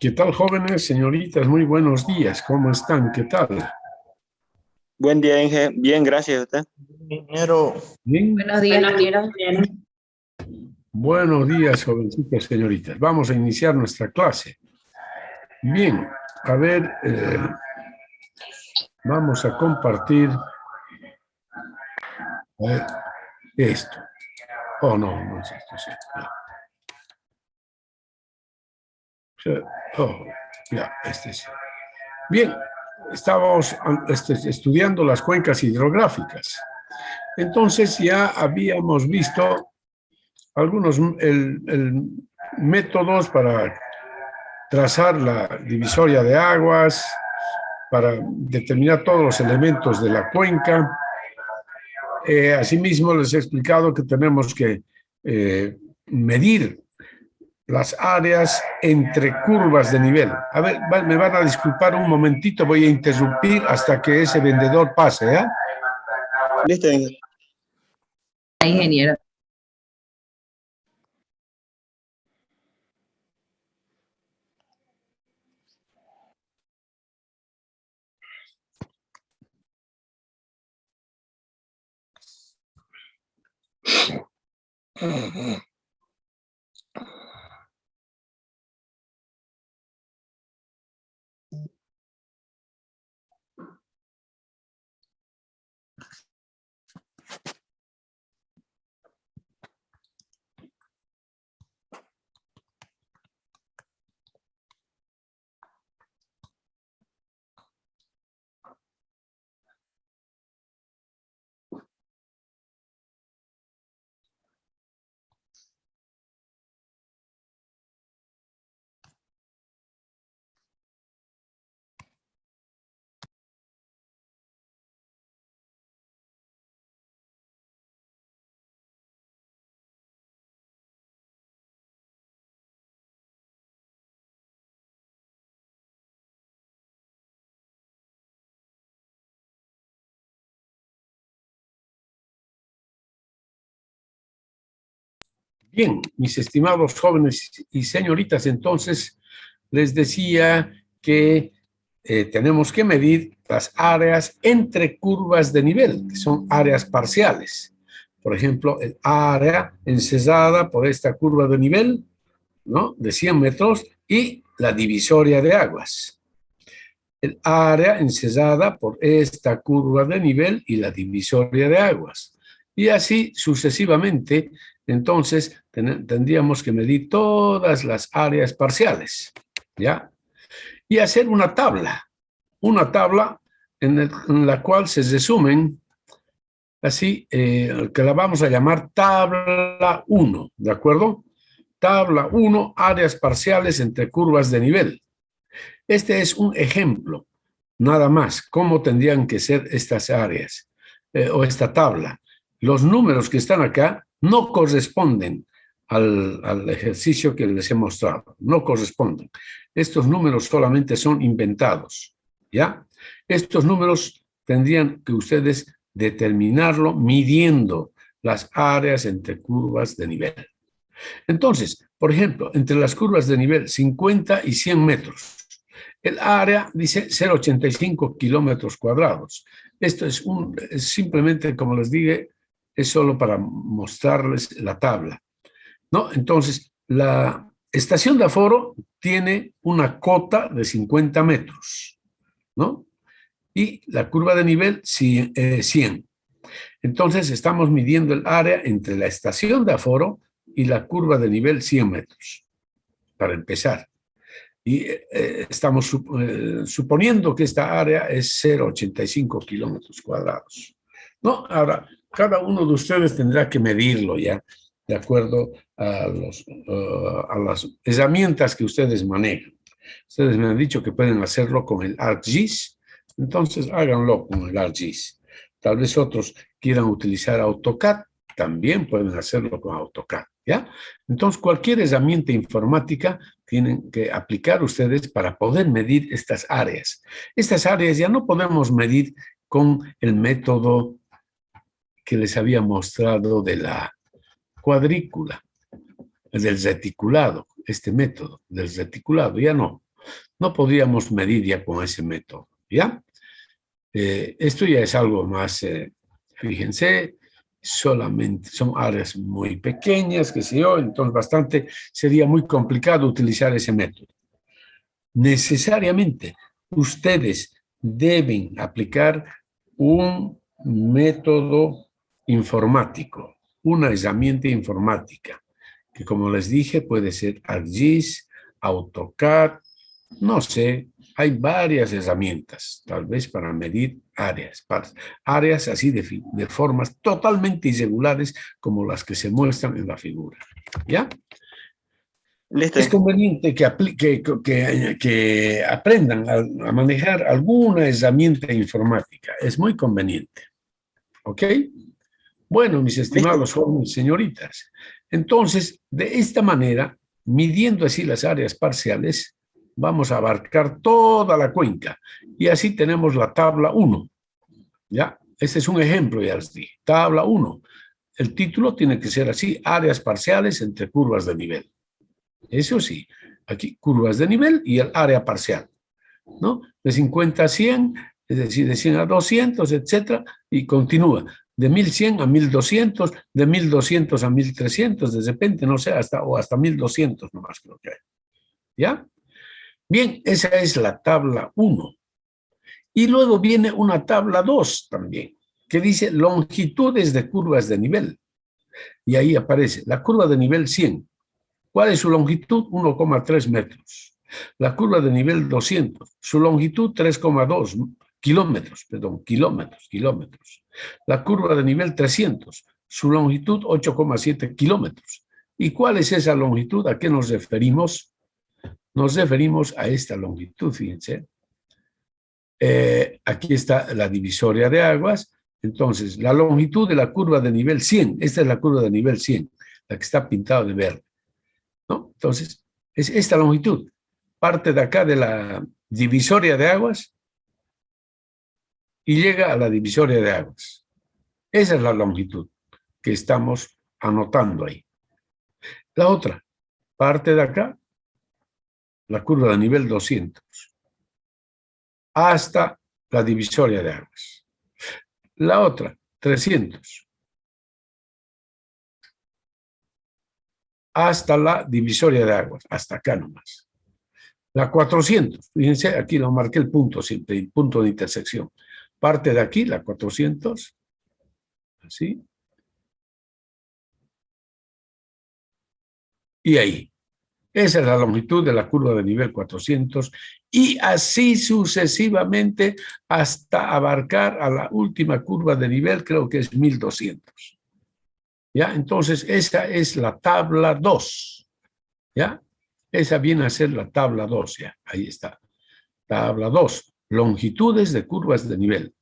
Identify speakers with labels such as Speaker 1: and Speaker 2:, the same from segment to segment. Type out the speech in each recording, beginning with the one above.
Speaker 1: ¿Qué tal, jóvenes, señoritas? Muy buenos días. ¿Cómo están? ¿Qué tal?
Speaker 2: Buen día, Inge. Bien, gracias a usted.
Speaker 3: Ingeniero,
Speaker 1: Bien.
Speaker 4: Buenos días, ingeniero.
Speaker 1: Buenos días, jovencitas, señoritas. Vamos a iniciar nuestra clase. Bien, a ver, vamos a compartir a ver, esto. Oh, no, no es esto, sí. No. Sí, oh, ya, este sí. Bien, estábamos estudiando las cuencas hidrográficas. Entonces ya habíamos visto algunos métodos para trazar la divisoria de aguas, para determinar todos los elementos de la cuenca. Asimismo, les he explicado que tenemos que medir las áreas entre curvas de nivel. A ver, me van a disculpar un momentito, voy a interrumpir hasta que ese vendedor pase, ¿eh?
Speaker 2: Listo, Inge.
Speaker 4: Ingeniero.
Speaker 1: Bien, mis estimados jóvenes y señoritas, entonces les decía que tenemos que medir las áreas entre curvas de nivel, que son áreas parciales. Por ejemplo, el área encesada por esta curva de nivel, ¿no?, de 100 metros, y la divisoria de aguas. El área encesada por esta curva de nivel y la divisoria de aguas. Y así sucesivamente. Entonces, tendríamos que medir todas las áreas parciales, ¿ya? Y hacer una tabla en la cual se resumen, así, que la vamos a llamar tabla 1, ¿de acuerdo? Tabla 1, áreas parciales entre curvas de nivel. Este es un ejemplo, nada más, cómo tendrían que ser estas áreas o esta tabla. Los números que están acá no corresponden al ejercicio que les he mostrado, no corresponden. Estos números solamente son inventados, ¿ya? Estos números tendrían que ustedes determinarlo midiendo las áreas entre curvas de nivel. Entonces, por ejemplo, entre las curvas de nivel 50 y 100 metros, el área dice 0,85 kilómetros cuadrados. Esto es simplemente, como les dije, es solo para mostrarles la tabla, ¿no? Entonces, la estación de aforo tiene una cota de 50 metros, ¿no? Y la curva de nivel 100. Entonces, estamos midiendo el área entre la estación de aforo y la curva de nivel 100 metros, para empezar. Y estamos suponiendo que esta área es 0,85 kilómetros cuadrados, ¿no? Ahora, cada uno de ustedes tendrá que medirlo ya, de acuerdo a las herramientas que ustedes manejan. Ustedes me han dicho que pueden hacerlo con el ArcGIS, entonces háganlo con el ArcGIS. Tal vez otros quieran utilizar AutoCAD, también pueden hacerlo con AutoCAD, ¿ya? Entonces, cualquier herramienta informática tienen que aplicar ustedes para poder medir estas áreas. Estas áreas ya no podemos medir con el método que les había mostrado de la cuadrícula, del reticulado, este método del reticulado, ya no. No podríamos medir ya con ese método, ¿ya? Esto ya es algo más, fíjense, solamente son áreas muy pequeñas, qué sé yo, entonces sería muy complicado utilizar ese método. Necesariamente ustedes deben aplicar un método informático, una herramienta informática, que como les dije puede ser ArcGIS, AutoCAD, no sé, hay varias herramientas, tal vez para medir áreas así de formas totalmente irregulares como las que se muestran en la figura. ¿Ya?
Speaker 2: Listo.
Speaker 1: Es conveniente que aprendan a manejar alguna herramienta informática. Es muy conveniente. ¿Ok? Bueno, mis estimados jóvenes señoritas. Entonces, de esta manera, midiendo así las áreas parciales, vamos a abarcar toda la cuenca. Y así tenemos la tabla 1. ¿Ya? Este es un ejemplo, ya les dije. Tabla 1. El título tiene que ser así, áreas parciales entre curvas de nivel. Eso sí, aquí curvas de nivel y el área parcial, ¿no? De 50 a 100, es decir, de 100 a 200, etcétera, y continúa. De 1100 a 1200, de 1200 a 1300, de repente, no sé, hasta 1200 nomás creo que hay. ¿Ya? Bien, esa es la tabla 1. Y luego viene una tabla 2 también, que dice longitudes de curvas de nivel. Y ahí aparece la curva de nivel 100. ¿Cuál es su longitud? 1,3 metros. La curva de nivel 200, su longitud 3,2 kilómetros, perdón, kilómetros. La curva de nivel 300, su longitud 8,7 kilómetros. ¿Y cuál es esa longitud? ¿A qué nos referimos? Nos referimos a esta longitud, fíjense. Aquí está la divisoria de aguas. Entonces, la longitud de la curva de nivel 100, esta es la curva de nivel 100, la que está pintada de verde, ¿no? Entonces, es esta longitud. Parte de acá de la divisoria de aguas y llega a la divisoria de aguas. Esa es la longitud que estamos anotando ahí. La otra, parte de acá, la curva de nivel 200, hasta la divisoria de aguas. La otra, 300, hasta la divisoria de aguas, hasta acá nomás. La 400, fíjense, aquí lo marqué el punto siempre, el punto de intersección. Parte de aquí, la 400, así. Y ahí. Esa es la longitud de la curva de nivel 400 y así sucesivamente hasta abarcar a la última curva de nivel, creo que es 1200. ¿Ya? Entonces, esa es la tabla 2. ¿Ya? Esa viene a ser la tabla 2, ya. Ahí está. Tabla 2. Longitudes de curvas de nivel.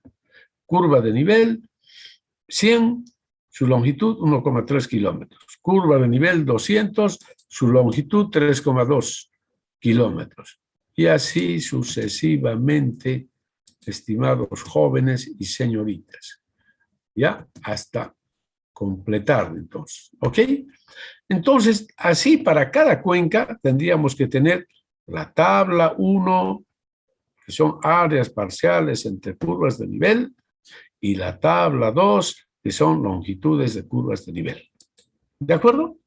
Speaker 1: Curva de nivel 100, su longitud 1,3 kilómetros. Curva de nivel 200, su longitud 3,2 kilómetros. Y así sucesivamente, estimados jóvenes y señoritas. ¿Ya? Hasta completar, entonces. ¿Ok? Entonces, así para cada cuenca tendríamos que tener la tabla 1, que son áreas parciales entre curvas de nivel, y la tabla 2, que son longitudes de curvas de nivel. ¿De acuerdo?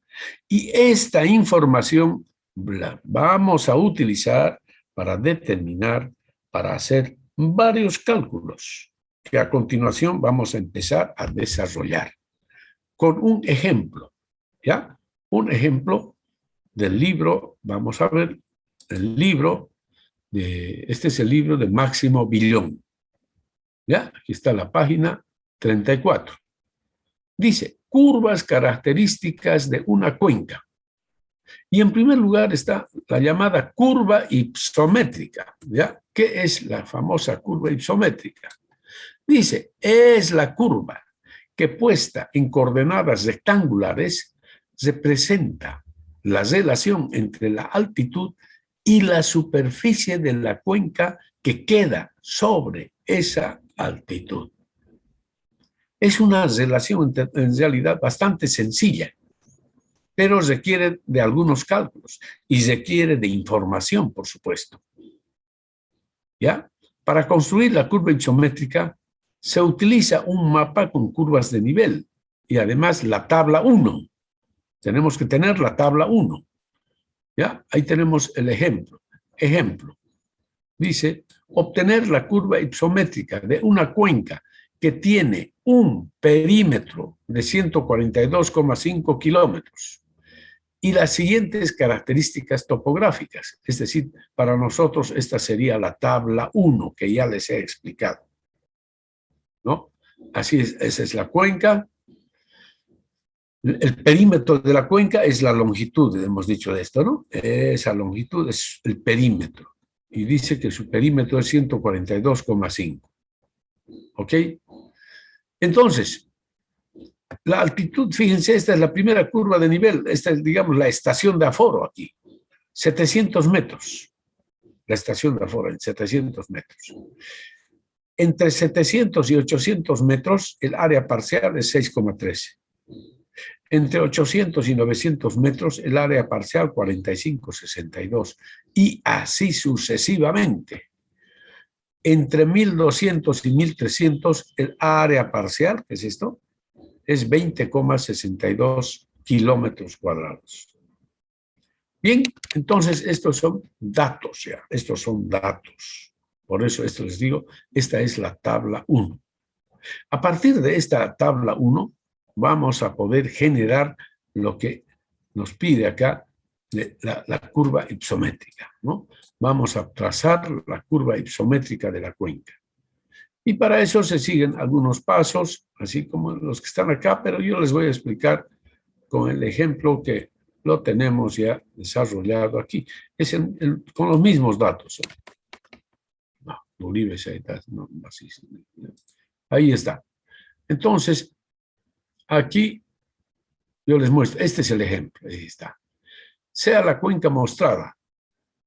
Speaker 1: Y esta información la vamos a utilizar para determinar, para hacer varios cálculos que a continuación vamos a empezar a desarrollar con un ejemplo, ¿ya? Un ejemplo del libro, vamos a ver, el libro, este es el libro de Máximo Villón, ¿ya? Aquí está la página 34. Dice, curvas características de una cuenca. Y en primer lugar está la llamada curva ipsométrica, ¿ya? ¿Qué es la famosa curva ipsométrica? Dice, es la curva que puesta en coordenadas rectangulares representa la relación entre la altitud y la superficie de la cuenca que queda sobre esa altitud. Es una relación en realidad bastante sencilla, pero requiere de algunos cálculos y requiere de información, por supuesto. ¿ya? Para construir la curva isométrica se utiliza un mapa con curvas de nivel y además la tabla 1. Tenemos que tener la tabla 1. ¿Ya? Ahí tenemos el ejemplo. Ejemplo. Dice, obtener la curva isométrica de una cuenca que tiene un perímetro de 142,5 kilómetros y las siguientes características topográficas. Es decir, para nosotros esta sería la tabla 1 que ya les he explicado, ¿no? Así es, esa es la cuenca. El perímetro de la cuenca es la longitud, hemos dicho de esto, ¿no? Esa longitud es el perímetro. Y dice que su perímetro es 142,5. ¿Ok? Entonces, la altitud, fíjense, esta es la primera curva de nivel. Esta es, digamos, la estación de aforo aquí. 700 metros. La estación de aforo en 700 metros. Entre 700 y 800 metros, el área parcial es 6,13. Entre 800 y 900 metros, el área parcial 45,62. Y así sucesivamente. Entre 1200 y 1300, el área parcial, ¿qué es esto? Es 20,62 kilómetros cuadrados. Bien, entonces estos son datos ya, estos son datos. Por eso esto les digo, esta es la tabla 1. A partir de esta tabla 1, vamos a poder generar lo que nos pide acá la curva isométrica, ¿no? Vamos a trazar la curva isométrica de la cuenca. Y para eso se siguen algunos pasos, así como los que están acá, pero yo les voy a explicar con el ejemplo que lo tenemos ya desarrollado aquí. Es con los mismos datos. No, Uribe, no, así, ahí está. Entonces, aquí yo les muestro, este es el ejemplo, ahí está. Sea la cuenca mostrada,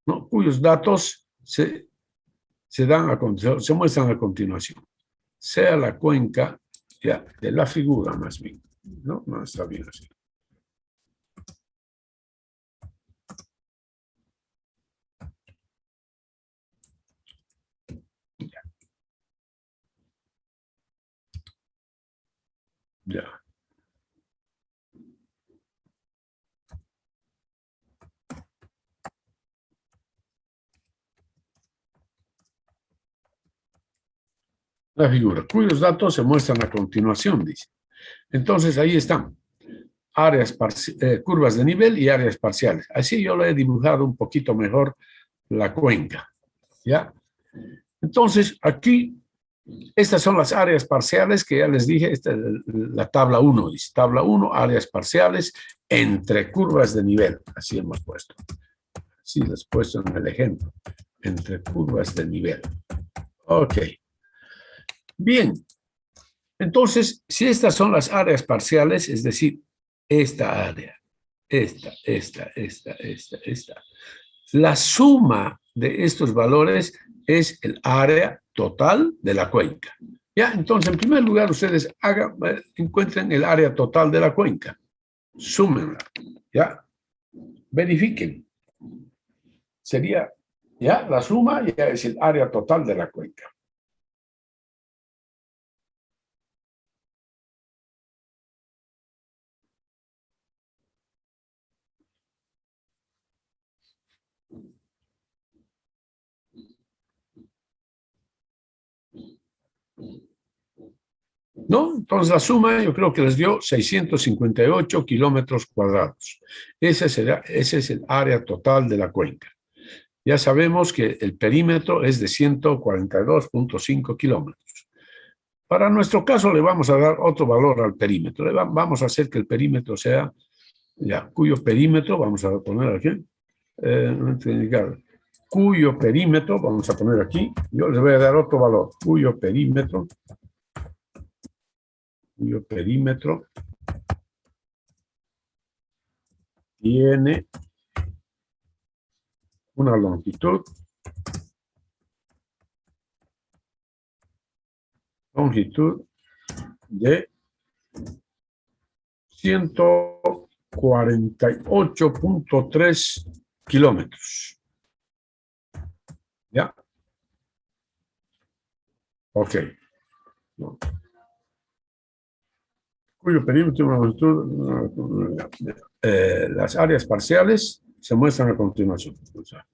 Speaker 1: ¿no? Cuyos datos se muestran a continuación. Sea la cuenca ya, de la figura más bien. No, no está bien así. Ya. Ya. La figura, cuyos datos se muestran a continuación, dice. Entonces, ahí están. Curvas de nivel y áreas parciales. Así yo le he dibujado un poquito mejor la cuenca. ¿Ya? Entonces, aquí, estas son las áreas parciales que ya les dije. Esta es la tabla 1. Dice tabla 1, áreas parciales entre curvas de nivel. Así hemos puesto. Así les he puesto en el ejemplo. Entre curvas de nivel. Ok. Bien. Entonces, si estas son las áreas parciales, es decir, esta área, esta. La suma de estos valores es el área total de la cuenca. Ya, entonces, en primer lugar, ustedes encuentren el área total de la cuenca. Súmenla, ya. Verifiquen. Sería, ya, la suma ya es el área total de la cuenca. ¿No? Entonces la suma yo creo que les dio 658 kilómetros cuadrados. Ese es el área total de la cuenca. Ya sabemos que el perímetro es de 142,5 kilómetros. Para nuestro caso le vamos a dar otro valor al perímetro. Vamos a hacer que el perímetro sea, ya, cuyo perímetro, vamos a poner aquí, cuyo perímetro, vamos a poner aquí, yo les voy a dar otro valor, cuyo perímetro tiene una longitud de 148,3 kilómetros. ¿Ya? Ok. No. Cuyo perímetro y longitud, las áreas parciales se muestran a continuación. O sea,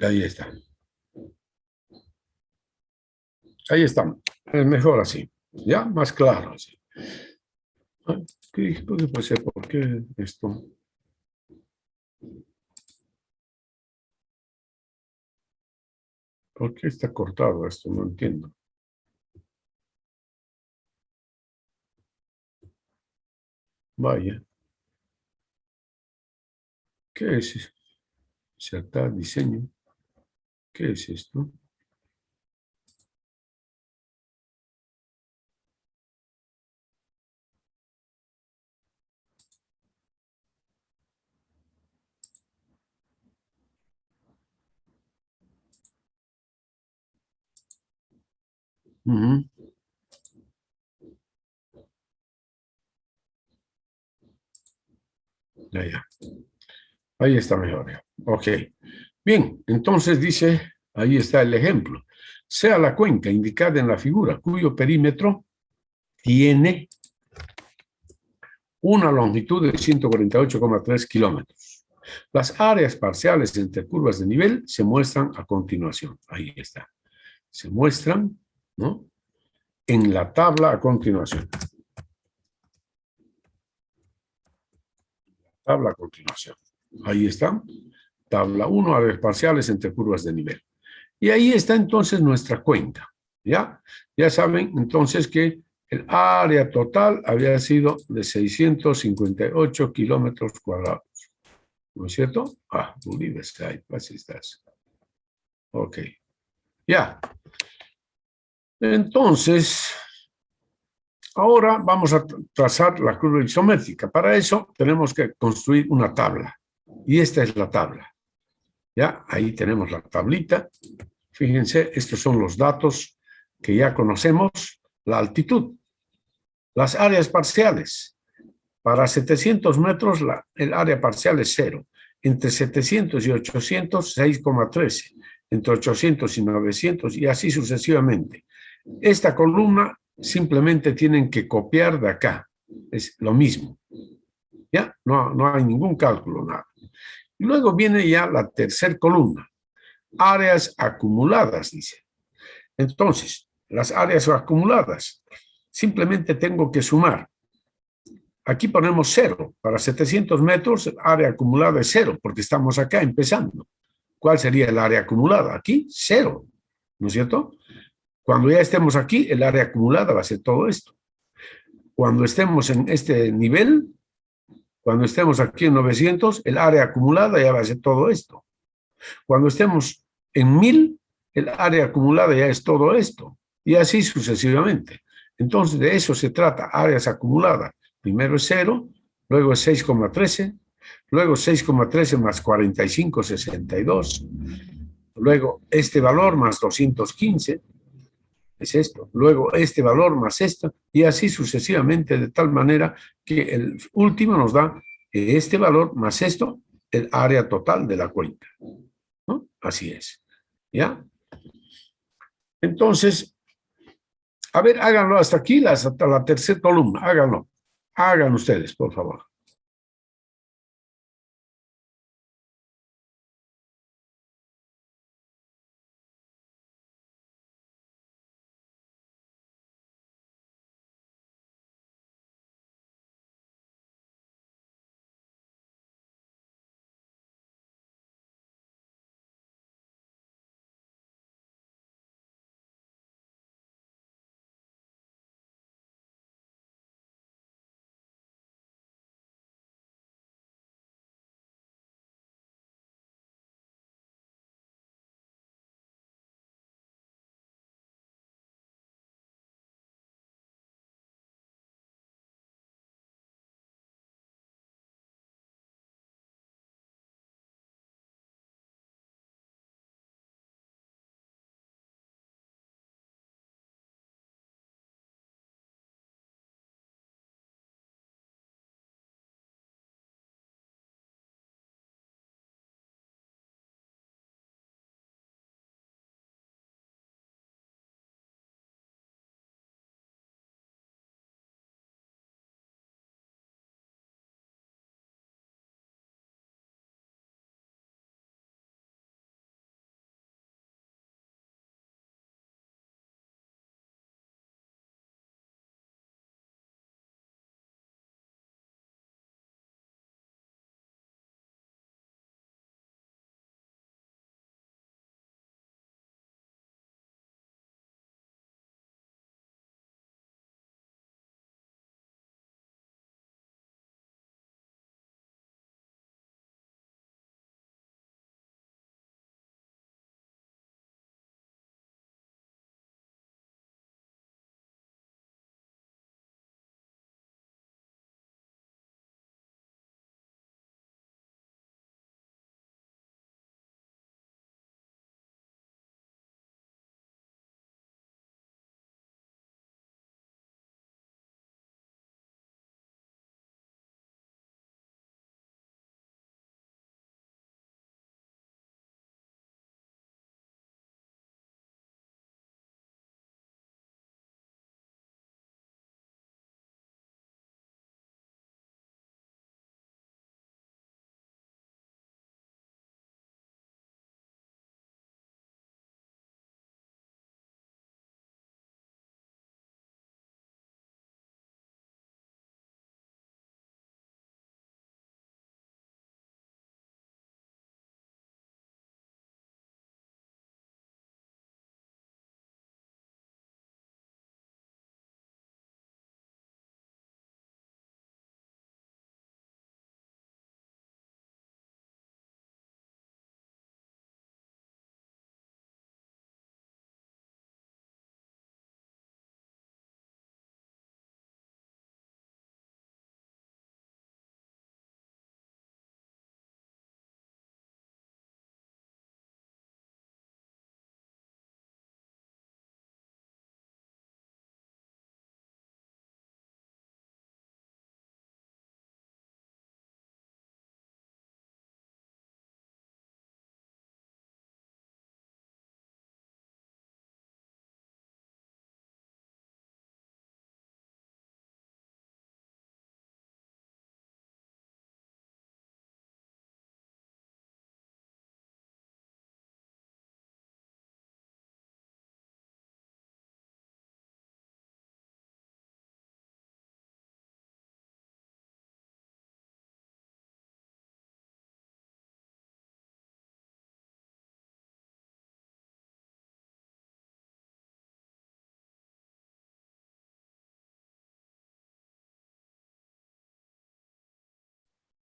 Speaker 1: ahí está. Ahí estamos. Es mejor así. ¿Ya? Más claro así. ¿Qué puede ser? ¿Por qué esto? ¿Por qué está cortado esto? No entiendo. Vaya. ¿Qué es eso? Insertar diseño. ¿Qué es esto? Ujú. Ya, ya. Ahí está mejor. Ya. Ok. Bien, entonces dice, ahí está el ejemplo. Sea la cuenca indicada en la figura cuyo perímetro tiene una longitud de 148,3 kilómetros. Las áreas parciales entre curvas de nivel se muestran a continuación. Ahí está. Se muestran, ¿no? En la tabla a continuación. Tabla a continuación. Ahí está. Tabla 1, áreas parciales entre curvas de nivel. Y ahí está entonces nuestra cuenca. ¿Ya? Ya saben entonces que el área total había sido de 658 kilómetros cuadrados. ¿No es cierto? Ah, Uribe, así estás. Ok. Ya. Entonces, ahora vamos a trazar la curva isométrica. Para eso tenemos que construir una tabla. Y esta es la tabla. Ya, ahí tenemos la tablita. Fíjense, estos son los datos que ya conocemos. La altitud, las áreas parciales. Para 700 metros el área parcial es 0. Entre 700 y 800, 6,13. Entre 800 y 900 y así sucesivamente. Esta columna simplemente tienen que copiar de acá. Es lo mismo. ¿Ya? No hay ningún cálculo, nada. Y luego viene ya la tercera columna. Áreas acumuladas, dice. Entonces, las áreas acumuladas, simplemente tengo que sumar. Aquí ponemos 0. Para 700 metros, el área acumulada es 0, porque estamos acá empezando. ¿Cuál sería el área acumulada? Aquí, 0. ¿No es cierto? Cuando ya estemos aquí, el área acumulada va a ser todo esto. Cuando estemos en este nivel, cuando estemos aquí en 900, el área acumulada ya va a ser todo esto. Cuando estemos en 1000, el área acumulada ya es todo esto. Y así sucesivamente. Entonces, de eso se trata, áreas acumuladas. Primero es 0, luego es 6,13, luego 6,13 más 45,62, luego este valor más 215, es esto, luego este valor más esto, y así sucesivamente, de tal manera que el último nos da este valor más esto, el área total de la cuenca, ¿no? Así es, ¿ya? Entonces, a ver, háganlo hasta aquí, hasta la tercera columna, háganlo. Hagan ustedes, por favor.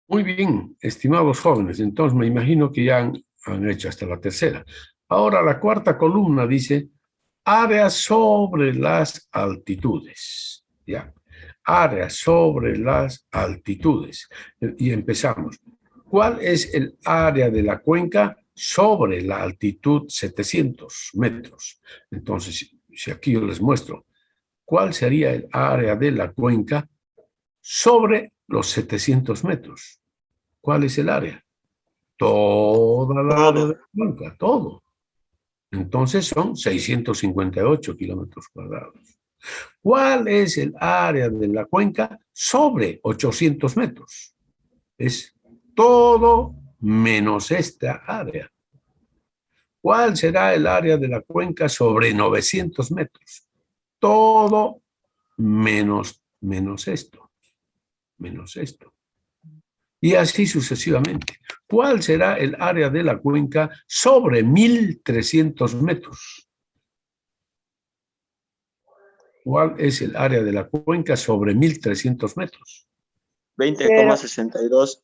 Speaker 1: Muy bien, estimados jóvenes. Entonces me imagino que ya han hecho hasta la tercera. Ahora la cuarta columna dice áreas sobre las altitudes. Ya. Áreas sobre las altitudes. Y empezamos. ¿Cuál es el área de la cuenca sobre la altitud 700 metros? Entonces, si aquí yo les muestro, ¿cuál sería el área de la cuenca sobre los 700 metros? ¿Cuál es el área? Toda la área de
Speaker 2: Todo.
Speaker 1: la cuenca, todo. Entonces son 658 kilómetros cuadrados. ¿Cuál es el área de la cuenca sobre 800 metros? Es todo menos esta área. ¿Cuál será el área de la cuenca sobre 900 metros? Todo menos esto, menos esto. Y así sucesivamente. ¿Cuál será el área de la cuenca sobre 1300 metros? ¿Cuál es el área de la cuenca sobre 1300 metros?
Speaker 2: 20,62.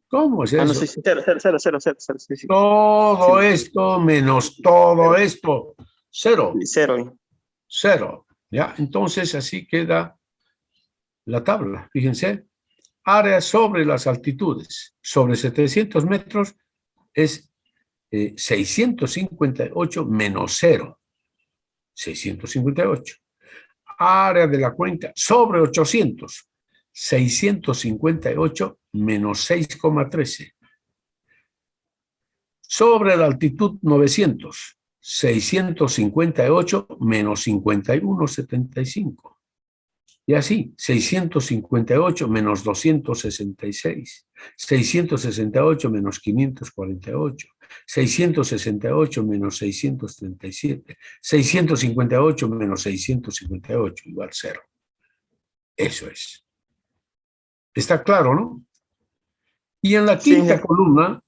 Speaker 1: ¿Cómo es
Speaker 2: Ah, no, sí,
Speaker 1: eso?
Speaker 2: sí, cero, cero, cero, cero, cero, cero, sí, sí. Sí,
Speaker 1: Todo esto menos todo esto. Cero.
Speaker 2: cero.
Speaker 1: Cero. ¿Ya? Entonces así queda la tabla. Fíjense. Área sobre las altitudes. Sobre 700 metros es 658 menos cero. 658. Área de la cuenca sobre 800. 658 menos 6,13. Sobre la altitud 900. 658 menos 51,75. Y así, 658 menos 266, 668 menos 548, 668 menos 637, 658 menos 658 igual cero. Eso es. Está claro, ¿no? Y
Speaker 2: Sí, Inge.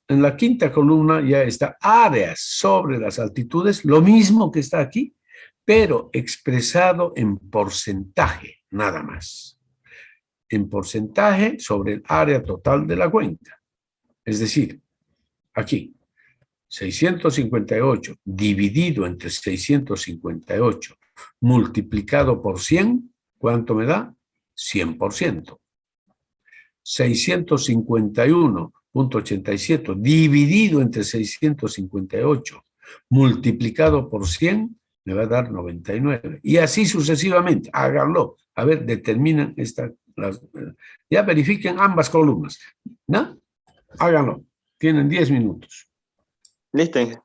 Speaker 1: en la quinta columna ya está áreas sobre las altitudes, lo mismo que está aquí, pero expresado en porcentaje, nada más. En porcentaje sobre el área total de la cuenca. Es decir, aquí, 658 dividido entre 658 multiplicado por 100, ¿cuánto me da? 100%. 651,87 dividido entre 658 multiplicado por 100 me va a dar 99. Y así sucesivamente, háganlo. A ver, determinan ya verifiquen ambas columnas, ¿no? Háganlo. Tienen 10 minutos.
Speaker 2: Listo, Inge.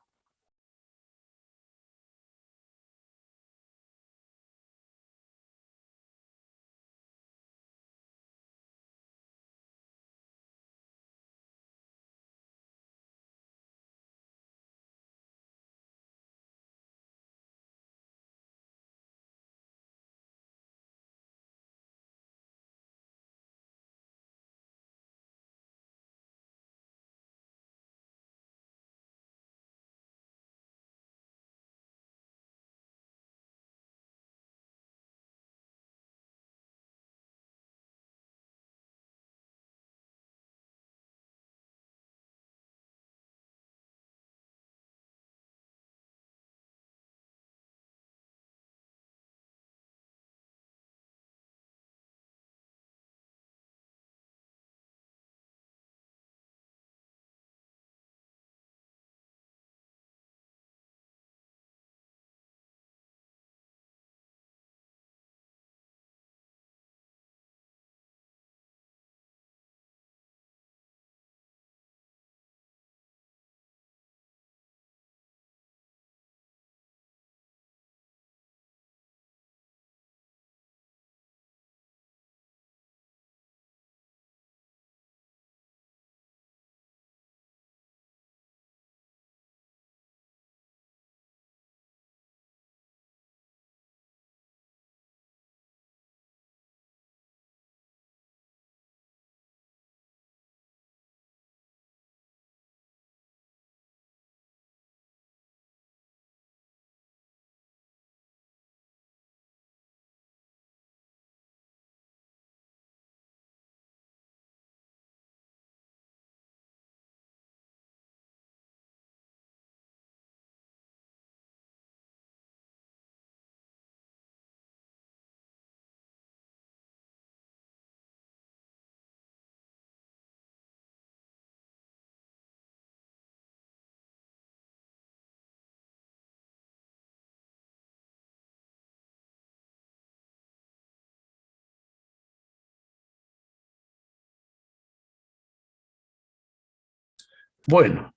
Speaker 1: Bueno,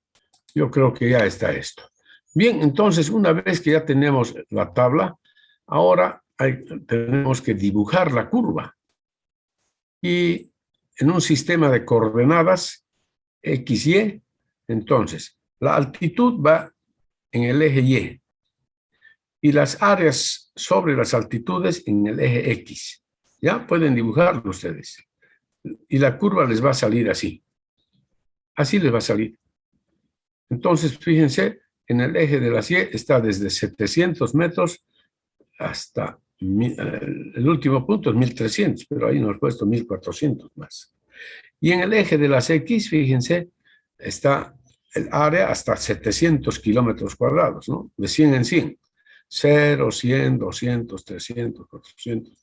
Speaker 1: yo creo que ya está esto. Bien, entonces, una vez que ya tenemos la tabla, ahora tenemos que dibujar la curva. Y en un sistema de coordenadas X, Y, entonces, la altitud va en el eje Y y las áreas sobre las altitudes en el eje X. ¿Ya? Pueden dibujarlo ustedes. Y la curva les va a salir así. Así les va a salir. Entonces, fíjense, en el eje de las Y está desde 700 metros hasta el último punto es 1300, pero ahí nos ha puesto 1400 más. Y en el eje de las X, fíjense, está el área hasta 700 kilómetros cuadrados, ¿no? De 100 en 100. 0, 100, 200, 300, 400,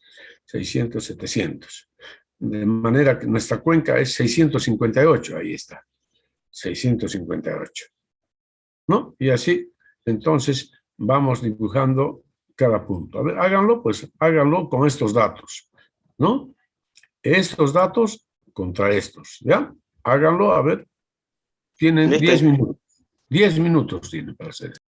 Speaker 1: 600, 700. De manera que nuestra cuenca es 658, ahí está. 658. ¿No? Y así, entonces, vamos dibujando cada punto. A ver, háganlo, pues háganlo con estos datos, ¿no? Estos datos contra estos, ¿ya? Háganlo, a ver, tienen
Speaker 2: Listo.
Speaker 1: 10 minutos. 10 minutos tienen para hacer esto.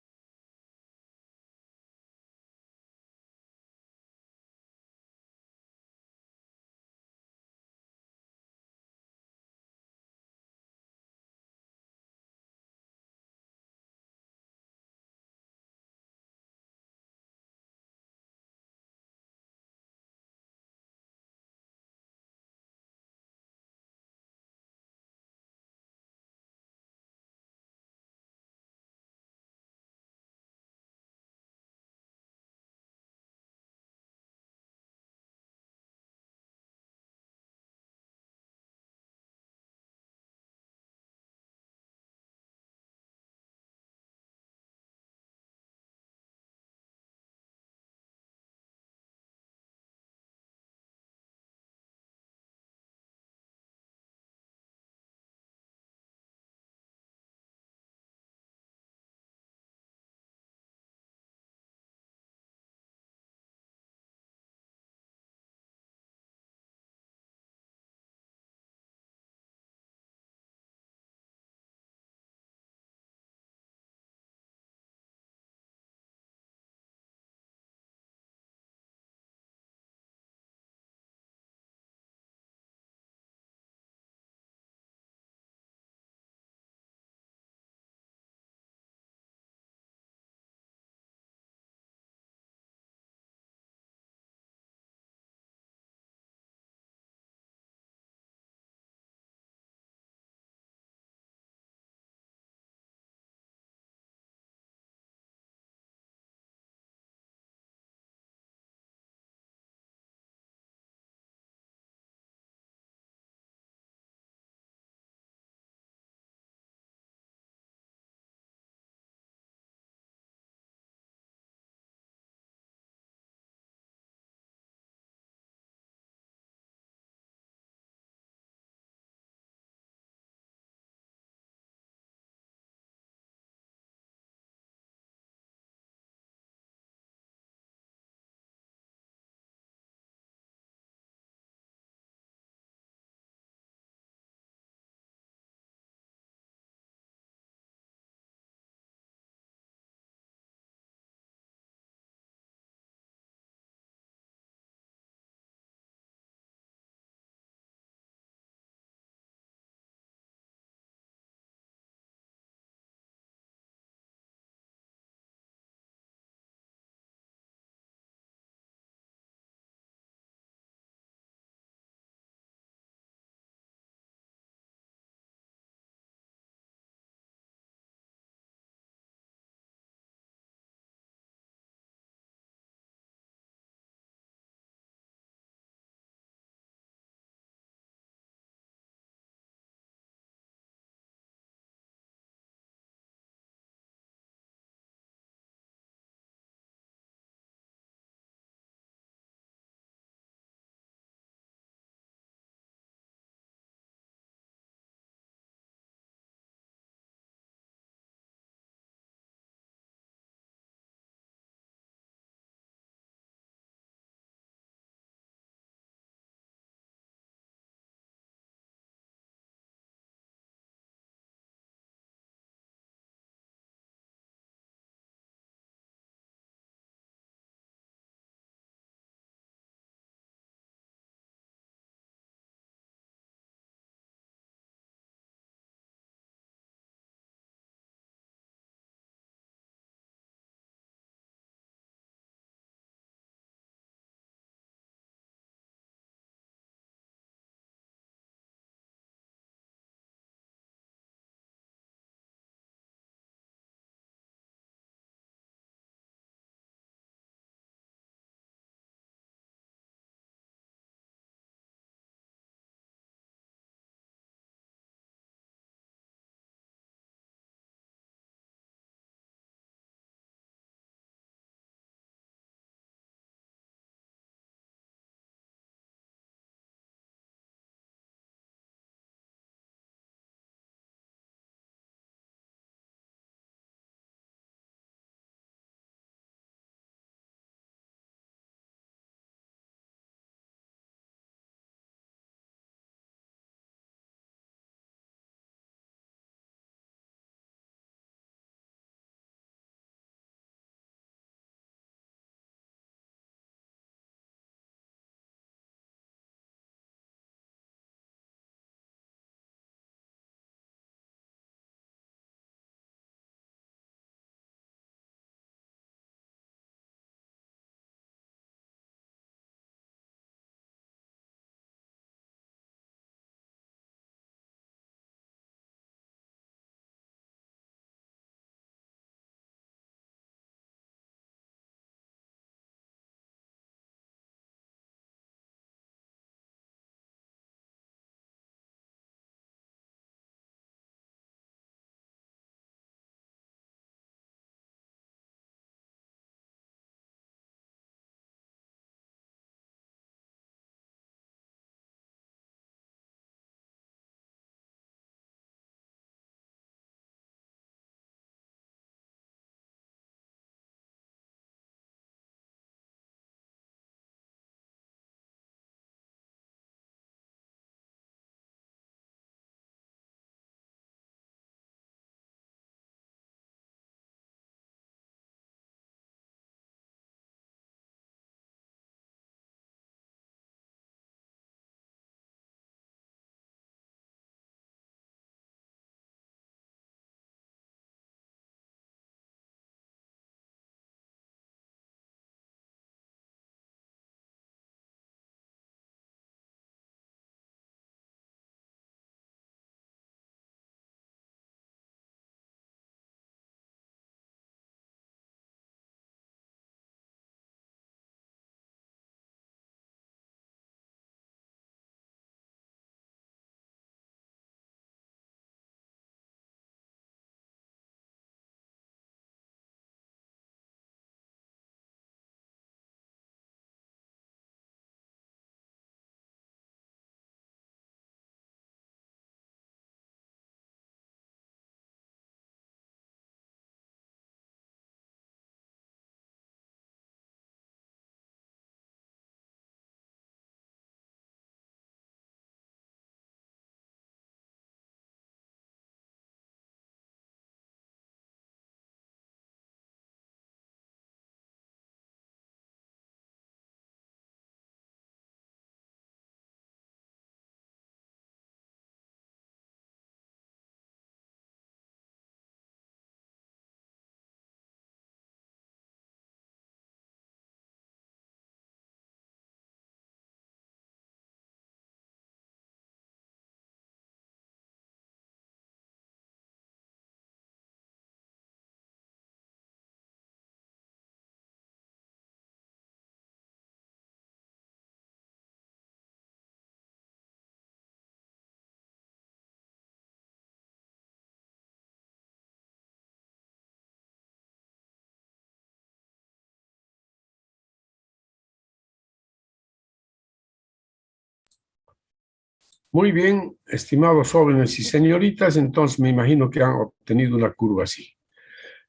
Speaker 1: Muy bien, estimados jóvenes y señoritas, entonces me imagino que han obtenido una curva así.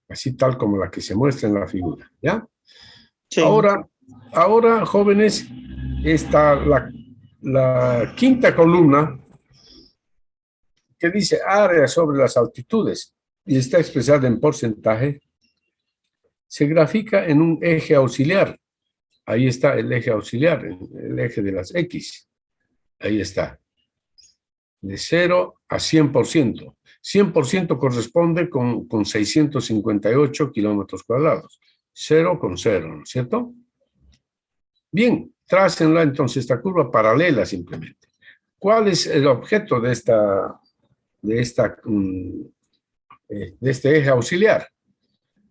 Speaker 1: Así tal como la que se muestra en la figura, ¿ya?
Speaker 2: Sí.
Speaker 1: Ahora, jóvenes, está la quinta columna que dice área sobre las altitudes y está expresada en porcentaje, se grafica en un eje auxiliar. Ahí está el eje auxiliar, el eje de las X. Ahí está. De 0 a 100%. 100% corresponde con 658 kilómetros cuadrados. 0 con 0, ¿no es cierto? Bien, trácenla entonces esta curva paralela simplemente. ¿Cuál es el objeto de este eje auxiliar?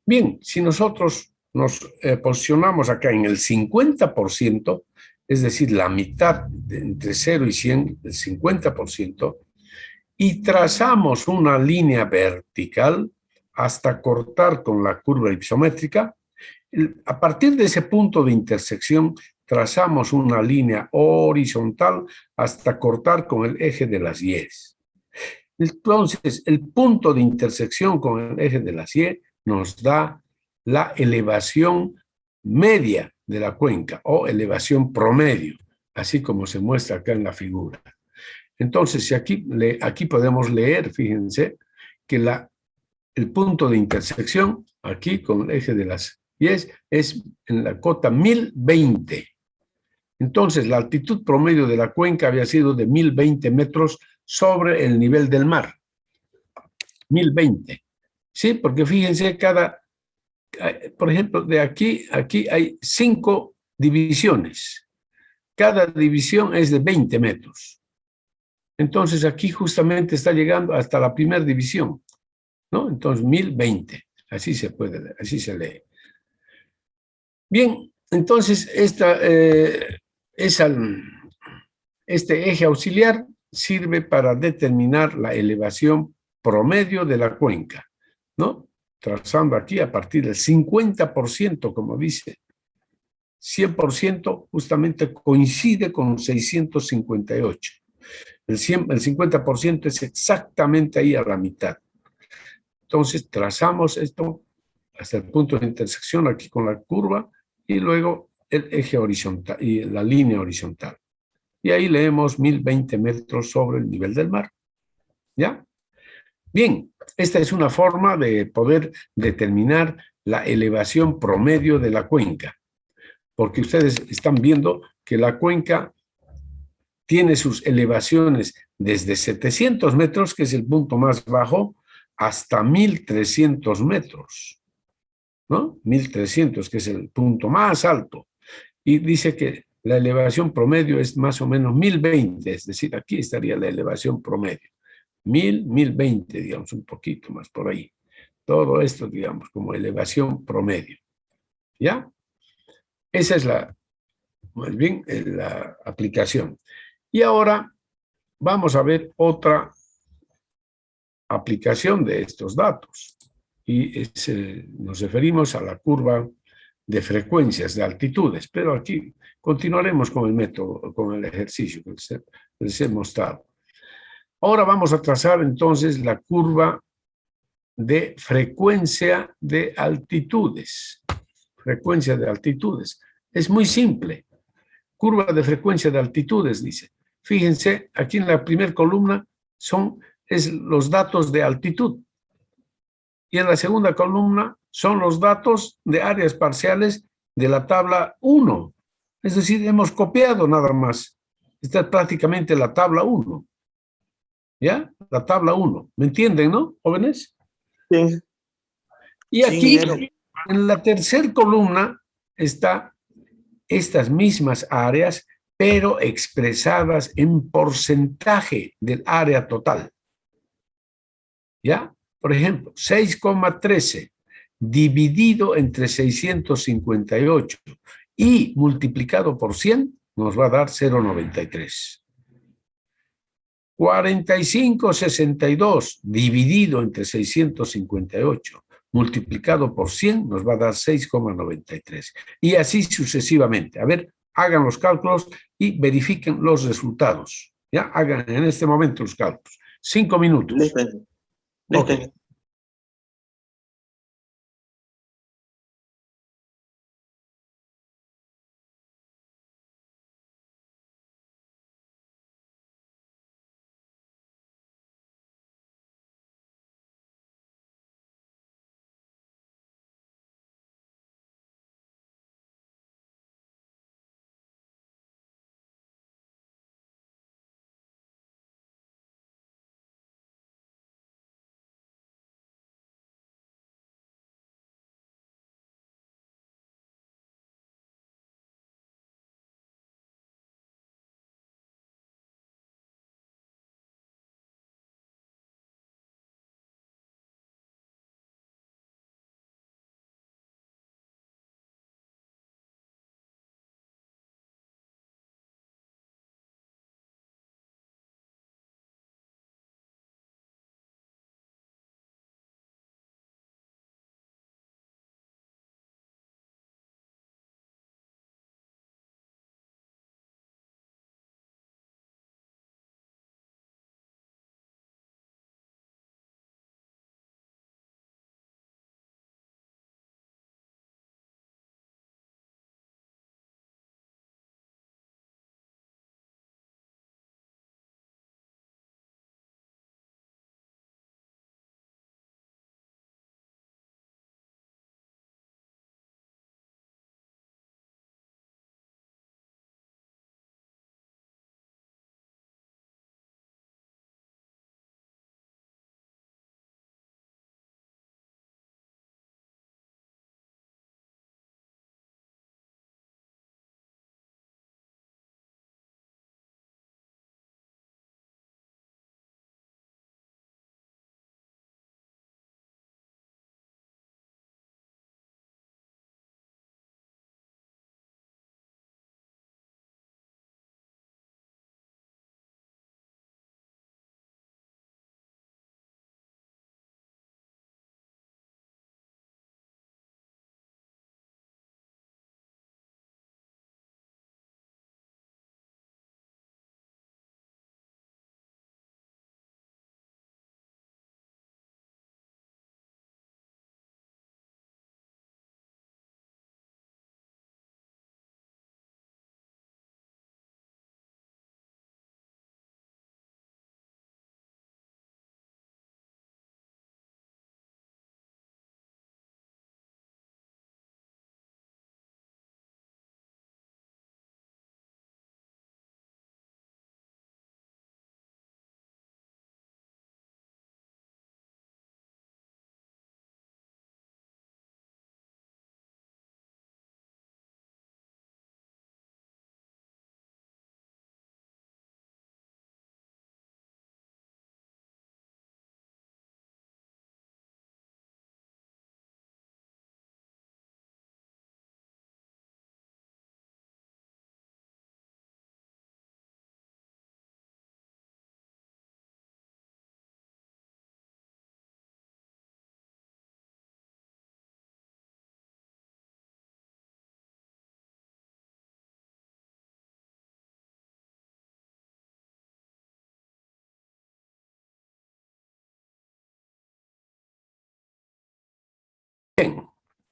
Speaker 1: Bien, si nosotros nos posicionamos acá en el 50%, es decir, la mitad entre 0 y 100, el 50%, y trazamos una línea vertical hasta cortar con la curva isométrica, a partir de ese punto de intersección trazamos una línea horizontal hasta cortar con el eje de las Y. Entonces, el punto de intersección con el eje de las Y nos da la elevación media de la cuenca o elevación promedio, así como se muestra acá en la figura. Entonces, si aquí podemos leer, fíjense, que el punto de intersección aquí con el eje de las Y es en la cota 1020. Entonces, la altitud promedio de la cuenca había sido de 1020 metros sobre el nivel del mar. 1020. Sí, porque fíjense, por ejemplo, de aquí hay 5 divisiones. Cada división es de 20 metros. Entonces, aquí justamente está llegando hasta la primera división, ¿no? Entonces, 1020. Así se puede leer, así se lee. Bien, entonces, este eje auxiliar sirve para determinar la elevación promedio de la cuenca, ¿no? Trazando aquí a partir del 50%, como dice. 100% justamente coincide con 658. El 50% es exactamente ahí a la mitad. Entonces, trazamos esto hasta el punto de intersección aquí con la curva y luego el eje horizontal y la línea horizontal. Y ahí leemos 1020 metros sobre el nivel del mar. ¿Ya? Bien, esta es una forma de poder determinar la elevación promedio de la cuenca, porque ustedes están viendo que la cuenca tiene sus elevaciones desde 700 metros, que es el punto más bajo, hasta 1300 metros, ¿no? 1300, que es el punto más alto. Y dice que la elevación promedio es más o menos 1020, es decir, aquí estaría la elevación promedio. 1020, digamos, un poquito más por ahí. Todo esto, digamos, como elevación promedio. ¿Ya? Esa es más bien, la aplicación. Y ahora vamos a ver otra aplicación de estos datos. Y nos referimos a la curva de frecuencias, de altitudes. Pero aquí continuaremos con el método, con el ejercicio que les he mostrado. Ahora vamos a trazar entonces la curva de frecuencia de altitudes. Frecuencia de altitudes. Es muy simple. Curva de frecuencia de altitudes, dice. Fíjense, aquí en la primera columna es los datos de altitud. Y en la segunda columna son los datos de áreas parciales de la tabla 1. Es decir, hemos copiado nada más. Esta es prácticamente la tabla 1. ¿Ya? La tabla 1. ¿Me entienden, no, jóvenes?
Speaker 2: Sí.
Speaker 1: Y aquí,
Speaker 2: Sí,
Speaker 1: en la tercera columna, está estas mismas áreas, pero expresadas en porcentaje del área total. ¿Ya? Por ejemplo, 6,13 dividido entre 658 y multiplicado por 100 nos va a dar 0,93. 45,62 dividido entre 658 multiplicado por 100 nos va a dar 6,93. Y así sucesivamente. A ver, hagan los cálculos y verifiquen los resultados. Ya, hagan en este momento los cálculos. 5 minutos.
Speaker 2: Listo, Inge. Listo,
Speaker 1: Ok.
Speaker 2: Inge.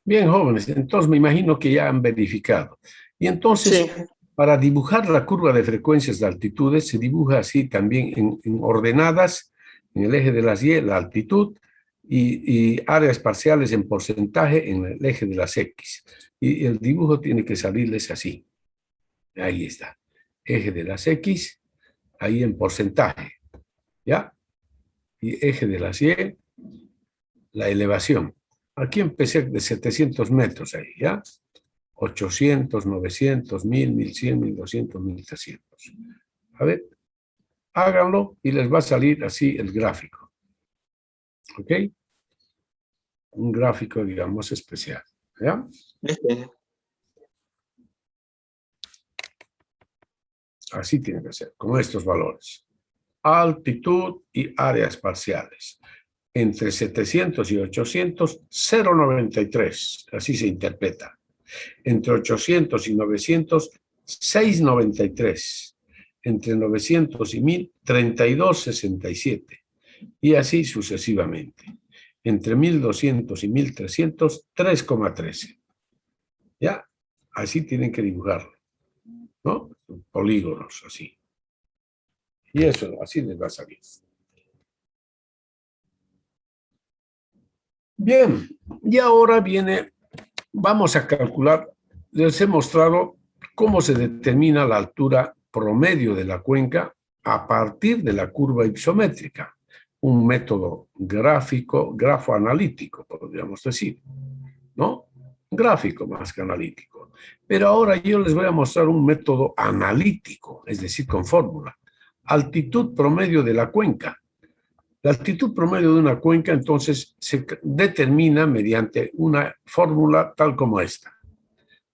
Speaker 1: Bien, jóvenes, entonces me imagino que ya han verificado. Y entonces,
Speaker 2: Sí,
Speaker 1: para dibujar la curva de frecuencias de altitudes, se dibuja así también en ordenadas, en el eje de las Y, la altitud, y áreas parciales en porcentaje en el eje de las X. Y el dibujo tiene que salirles así. Ahí está. Eje de las X, ahí en porcentaje. ¿Ya? Y eje de las Y, la elevación. Aquí empecé de 700 metros ahí, ¿ya? 800, 900, 1000, 1100, 1200, 1300. A ver, háganlo y les va a salir así el gráfico. ¿Ok? Un gráfico, digamos, especial. ¿Ya?
Speaker 2: listo, Inge.
Speaker 1: Así tiene que ser, con estos valores. Altitud y áreas parciales. Entre 700 y 800, 0,93. Así se interpreta. Entre 800 y 900, 6,93. entre 900 y 1000, 32,67. Y así sucesivamente. Entre 1200 y 1300, 3,13. ¿Ya? Así tienen que dibujarlo, ¿no? Polígonos, así. Y eso, así les va a salir. Bien, y ahora viene, vamos a calcular, les he mostrado cómo se determina la altura promedio de la cuenca a partir de la curva ipsométrica, un método gráfico, grafoanalítico, podríamos decir, ¿no? Gráfico más que analítico. Pero ahora yo les voy a mostrar un método analítico, es decir, con fórmula. Altitud promedio de la cuenca. La altitud promedio de una cuenca, entonces, se determina mediante una fórmula tal como esta.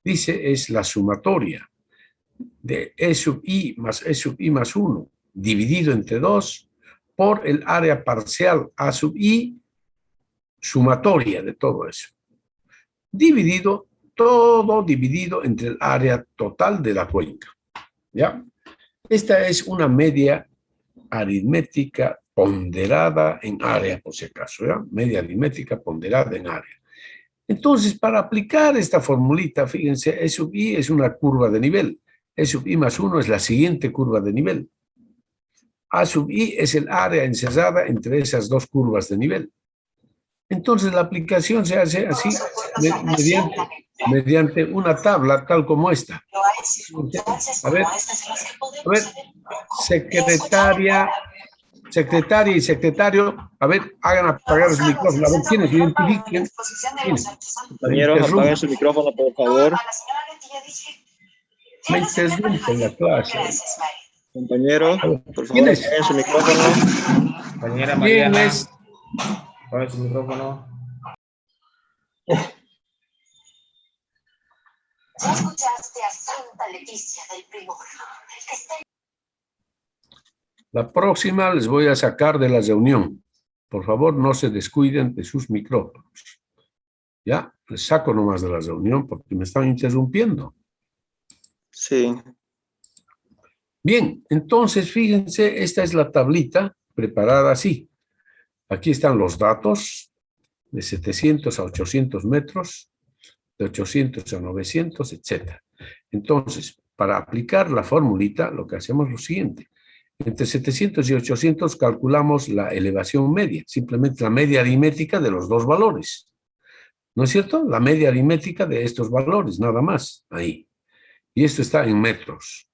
Speaker 1: Dice, es la sumatoria de E sub I más 1 dividido entre 2 por el área parcial A sub I, sumatoria de todo eso. Dividido, todo dividido entre el área total de la cuenca. ¿Ya? Esta es una media aritmética ponderada en área, por si acaso, ¿ya? Media aritmética ponderada en área. Entonces, para aplicar esta formulita, fíjense, E sub I es una curva de nivel. E sub I más 1 es la siguiente curva de nivel. A sub I es el área encerrada entre esas dos curvas de nivel. Entonces, la aplicación se hace así, mediante una tabla tal como esta. A ver, secretaria y secretario, a ver, hagan apagar los micrófonos. A ver, ¿quiénes? Identifiquen. ¿Quiénes?
Speaker 2: Compañeros, apaguen su micrófono, por favor.
Speaker 1: Me interrumpen la clase.
Speaker 2: Compañeros, por favor,
Speaker 1: ¿Quién es?
Speaker 2: apaguen su micrófono.
Speaker 3: Compañera
Speaker 1: ¿Quién
Speaker 3: Mariana,
Speaker 1: es?
Speaker 3: apague su micrófono.
Speaker 5: ¿Ya escuchaste a Santa Leticia del Primor? El que está
Speaker 1: La próxima les voy a sacar de la reunión. Por favor, no se descuiden de sus micrófonos. Ya, les saco nomás de la reunión porque me están interrumpiendo.
Speaker 2: Sí.
Speaker 1: Bien, entonces fíjense, esta es la tablita preparada así. Aquí están los datos de 700 a 800 metros, de 800 a 900, etc. Entonces, para aplicar la formulita, lo que hacemos es lo siguiente. Entre 700 y 800 calculamos la elevación media, simplemente la media aritmética de los dos valores. ¿No es cierto? La media aritmética de estos valores, nada más, ahí. Y esto está en metros.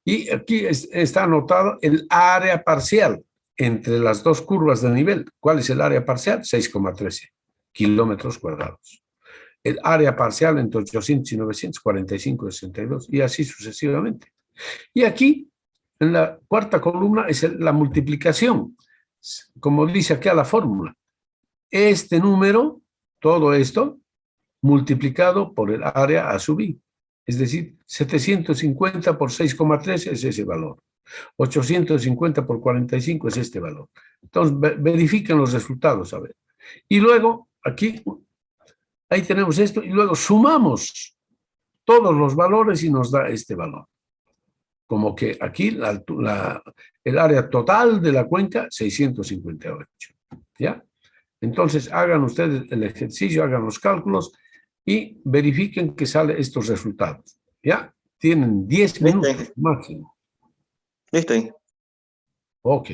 Speaker 1: Y aquí está anotado el área parcial entre las dos curvas de nivel. ¿Cuál es el área parcial? 6,13 kilómetros cuadrados. El área parcial entre 800 y 900, 45,62, y así sucesivamente. Y aquí, en la cuarta columna, es la multiplicación, como dice aquí a la fórmula. Este número, todo esto, multiplicado por el área a sub I. Es decir, 750 por 6,3 es ese valor. 850 por 45 es este valor. Entonces, verifiquen los resultados, a ver. Y luego, aquí, ahí tenemos esto, y luego sumamos todos los valores y nos da este valor. Como que aquí el área total de la cuenca, 658. ¿Ya? Entonces, hagan ustedes el ejercicio, hagan los cálculos y verifiquen que salen estos resultados. ¿Ya? Tienen 10 minutos máximo.
Speaker 2: Listo.
Speaker 1: Ok.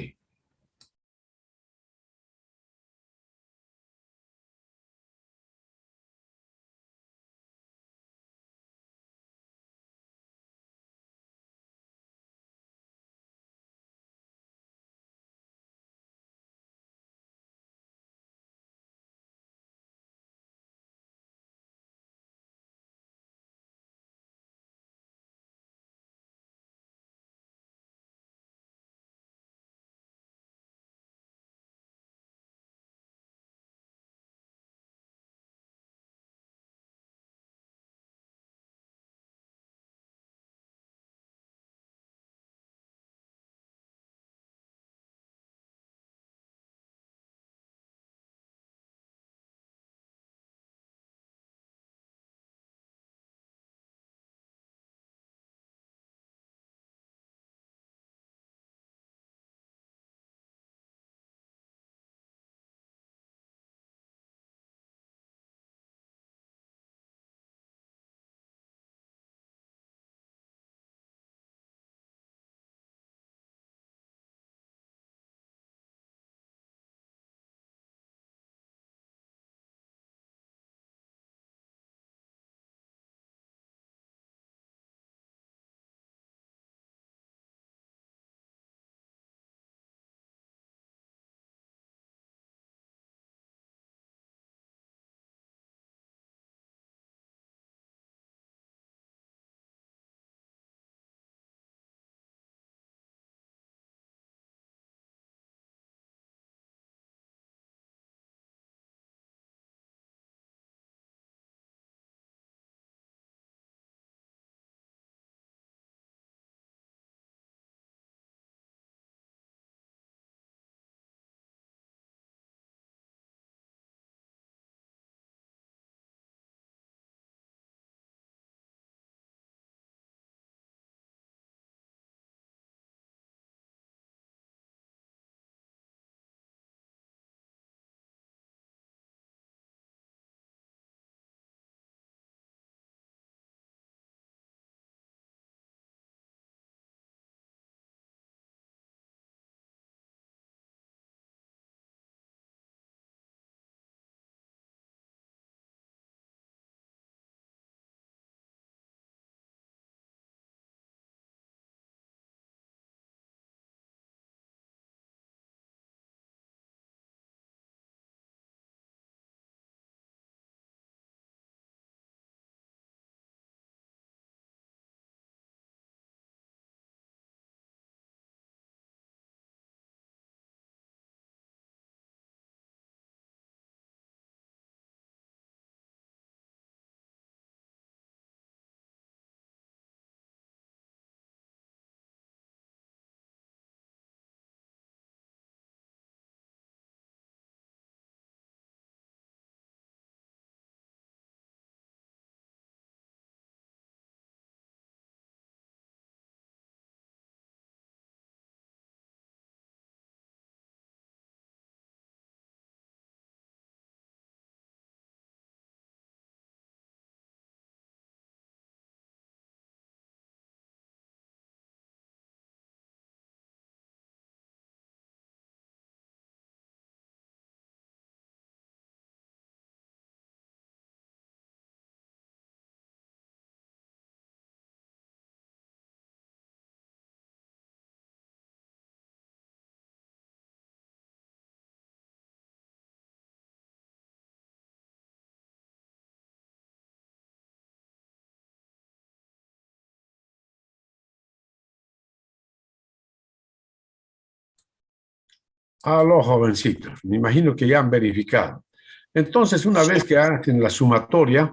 Speaker 1: A los jovencitos, me imagino que ya han verificado. Entonces, una vez que hacen la sumatoria,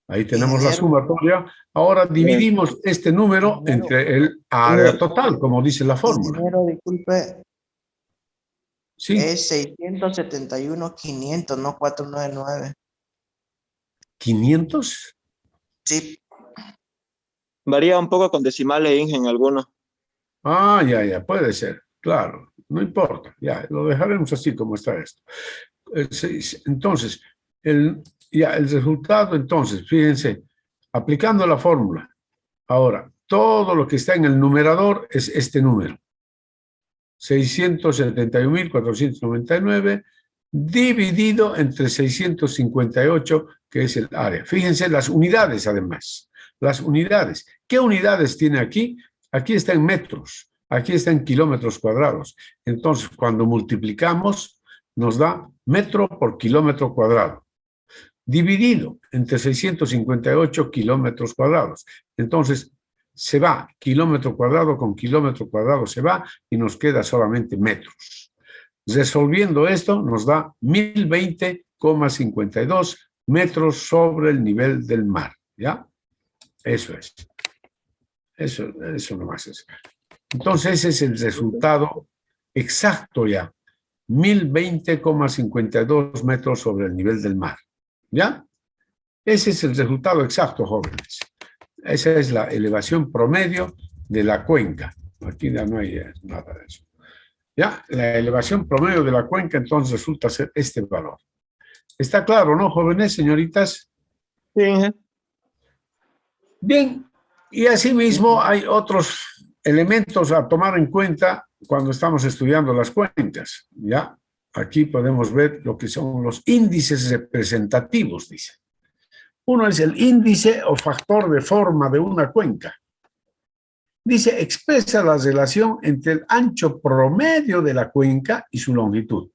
Speaker 1: ahí tenemos la sumatoria, ahora dividimos este número entre el área total, como dice la fórmula.
Speaker 6: Ingeniero, disculpe,
Speaker 1: Sí,
Speaker 6: es 671.500, no 499.
Speaker 1: 500.
Speaker 6: Sí,
Speaker 2: Varía un poco con decimales, Inge, en algunos.
Speaker 1: Ah, ya, puede ser, claro, no importa, ya, lo dejaremos así como está esto. Entonces, el resultado, entonces, fíjense, aplicando la fórmula, ahora, todo lo que está en el numerador es este número, 671.499, dividido entre 658, que es el área. Fíjense las unidades, además, las unidades. ¿Qué unidades tiene aquí? Aquí está en metros, aquí está en kilómetros cuadrados. Entonces, cuando multiplicamos, nos da metro por kilómetro cuadrado, dividido entre 658 kilómetros cuadrados. Entonces, se va kilómetro cuadrado con kilómetro cuadrado, se va y nos queda solamente metros. Resolviendo esto, nos da 1020,52 metros sobre el nivel del mar. ¿Ya? Eso es. Eso nomás es. Entonces, ese es el resultado exacto ya. 1020,52 metros sobre el nivel del mar. ¿Ya? Ese es el resultado exacto, jóvenes. Esa es la elevación promedio de la cuenca. Aquí ya no hay nada de eso. ¿Ya? La elevación promedio de la cuenca entonces resulta ser este valor. ¿Está claro, no, jóvenes, señoritas?
Speaker 2: Sí, Inge.
Speaker 1: Bien, y asimismo hay otros elementos a tomar en cuenta cuando estamos estudiando las cuencas. ¿Ya? Aquí podemos ver lo que son los índices representativos, dice. Uno es el índice o factor de forma de una cuenca. Dice, expresa la relación entre el ancho promedio de la cuenca y su longitud.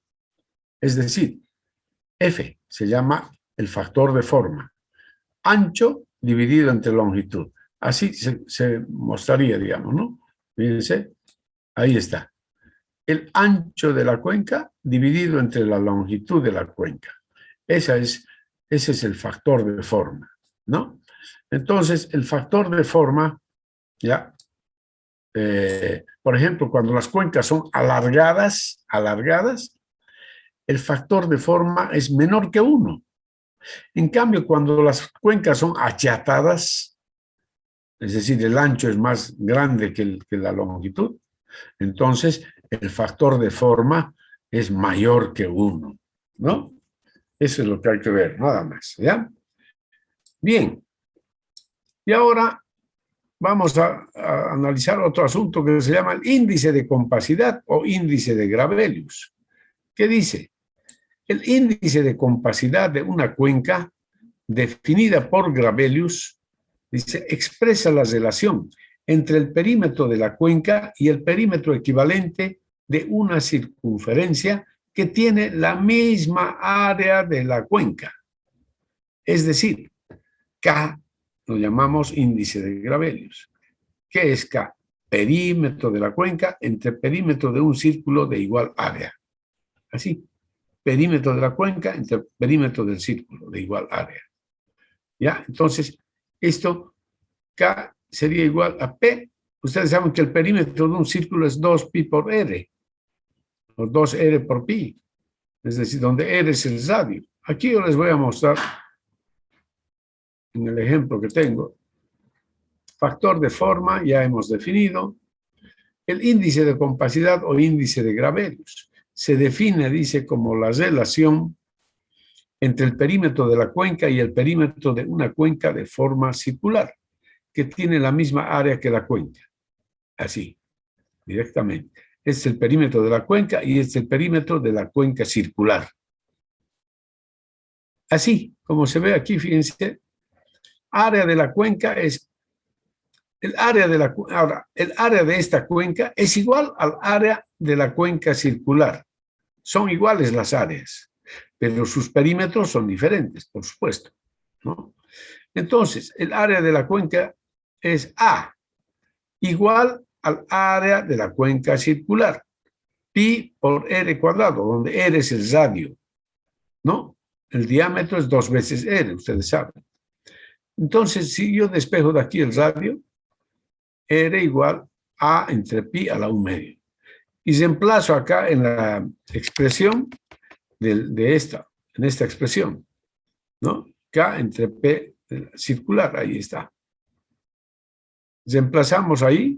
Speaker 1: Es decir, F se llama el factor de forma. Ancho dividido entre longitud. Así se mostraría, digamos, ¿no? Fíjense, ahí está. El ancho de la cuenca dividido entre la longitud de la cuenca. Ese es el factor de forma, ¿no? Entonces, el factor de forma, ya, por ejemplo, cuando las cuencas son alargadas, el factor de forma es menor que 1. En cambio, cuando las cuencas son achatadas, es decir, el ancho es más grande que la longitud, entonces el factor de forma es mayor que 1, ¿no? Eso es lo que hay que ver, nada más, ¿ya? Bien. Y ahora vamos a analizar otro asunto que se llama el índice de compacidad o índice de Gravelius. ¿Qué dice? El índice de compacidad de una cuenca definida por Gravelius, dice, expresa la relación entre el perímetro de la cuenca y el perímetro equivalente de una circunferencia que tiene la misma área de la cuenca. Es decir, K lo llamamos índice de Gravelius. ¿Qué es K? Perímetro de la cuenca entre perímetro de un círculo de igual área. Así, perímetro de la cuenca entre perímetro del círculo de igual área. ¿Ya? Entonces, esto, K sería igual a P. Ustedes saben que el perímetro de un círculo es 2pi por R, o 2R por pi. Es decir, donde R es el radio. Aquí yo les voy a mostrar, en el ejemplo que tengo, factor de forma, ya hemos definido. El índice de compacidad o índice de Gravelius se define, dice, como la relación entre el perímetro de la cuenca y el perímetro de una cuenca de forma circular, que tiene la misma área que la cuenca. Así, directamente. Es el perímetro de la cuenca y es el perímetro de la cuenca circular. Así, como se ve aquí, fíjense, área de la cuenca es el área de esta cuenca es igual al área de la cuenca circular. Son iguales las áreas, pero sus perímetros son diferentes, por supuesto, ¿no? Entonces, el área de la cuenca es A, igual al área de la cuenca circular. pi por r cuadrado, donde r es el radio, ¿no? El diámetro es 2 veces r, ustedes saben. Entonces, si yo despejo de aquí el radio, r igual a entre pi a la 1/2. Y reemplazo acá en la expresión en esta expresión, ¿no? K entre P circular, ahí está. Reemplazamos ahí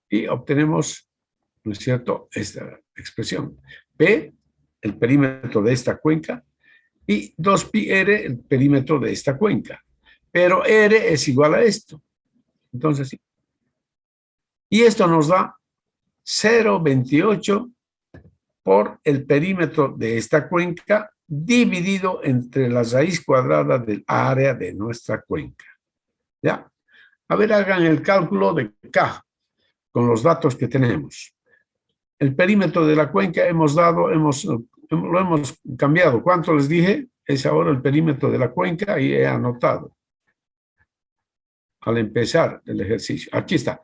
Speaker 1: y obtenemos, ¿no es cierto?, esta expresión. P, el perímetro de esta cuenca, y 2πr, el perímetro de esta cuenca. Pero R es igual a esto. Entonces, sí. Y esto nos da 0,28 por el perímetro de esta cuenca dividido entre la raíz cuadrada del área de nuestra cuenca. ¿Ya? A ver, hagan el cálculo de K con los datos que tenemos. El perímetro de la cuenca lo hemos cambiado. ¿Cuánto les dije? Es ahora el perímetro de la cuenca y he anotado al empezar el ejercicio. Aquí está.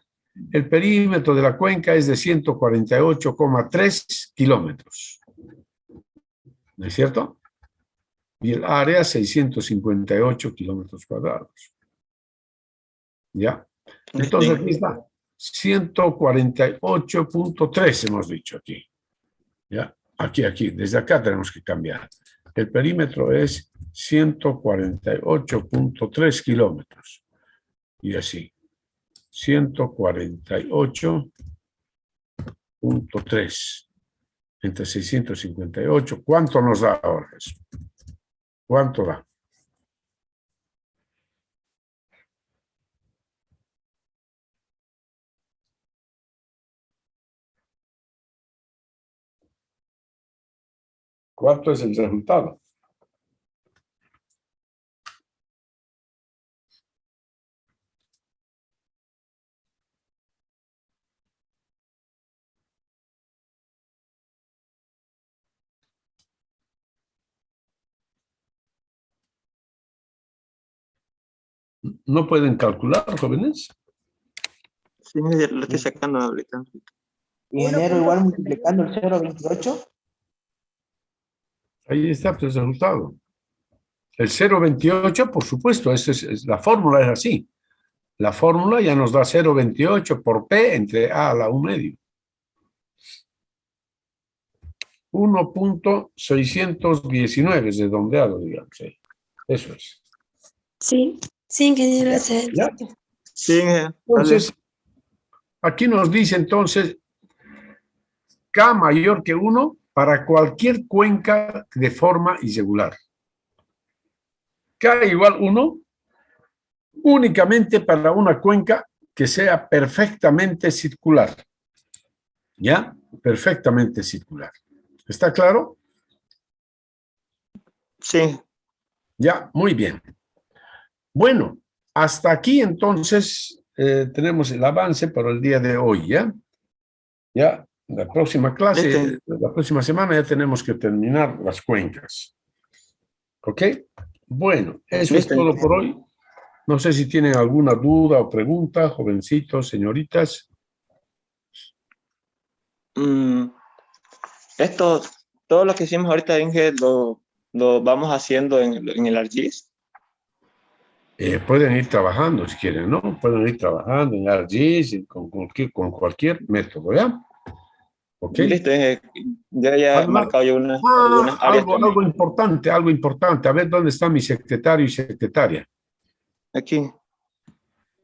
Speaker 1: El perímetro de la cuenca es de 148,3 kilómetros. ¿No es cierto? Y el área 658 kilómetros cuadrados. ¿Ya? Entonces aquí está. 148,3 hemos dicho aquí. ¿Ya? Aquí. Desde acá tenemos que cambiar. El perímetro es 148,3 kilómetros. Y así. 148,3 entre 658. ¿Cuánto nos da ahora eso? ¿Cuánto da? ¿Cuánto es el resultado? ¿No pueden calcular, jóvenes?
Speaker 2: Sí, lo estoy sacando ahorita.
Speaker 6: Ingeniero, igual multiplicando el 0,28.
Speaker 1: Ahí está el resultado. El 0,28, por supuesto, la fórmula es así. La fórmula ya nos da 0,28 por P entre A a la 1/2. 1,619 redondeado, digamos. Eso es.
Speaker 7: Sí, ingeniero,
Speaker 1: ¿Ya?
Speaker 2: Sí,
Speaker 1: Entonces, aquí nos dice entonces K mayor que 1 para cualquier cuenca de forma irregular. K igual 1 únicamente para una cuenca que sea perfectamente circular. ¿Ya? Perfectamente circular. ¿Está claro?
Speaker 2: sí.
Speaker 1: Ya, muy bien. Bueno, hasta aquí entonces tenemos el avance para el día de hoy, ¿ya? Ya, la próxima clase, la próxima semana ya tenemos que terminar las cuencas. ¿Ok? Bueno, eso es todo por hoy. No sé si tienen alguna duda o pregunta, jovencitos, señoritas.
Speaker 2: Todo lo que hicimos ahorita, Inge, lo vamos haciendo en el ArcGIS.
Speaker 1: Pueden ir trabajando si quieren, ¿no? Pueden ir trabajando en ArcGIS con cualquier método, ¿ya? ¿Ok?
Speaker 2: Listo, Inge. Ya he marcado yo algunas áreas.
Speaker 1: Algo importante. A ver, ¿dónde está mi secretario y secretaria?
Speaker 2: Aquí.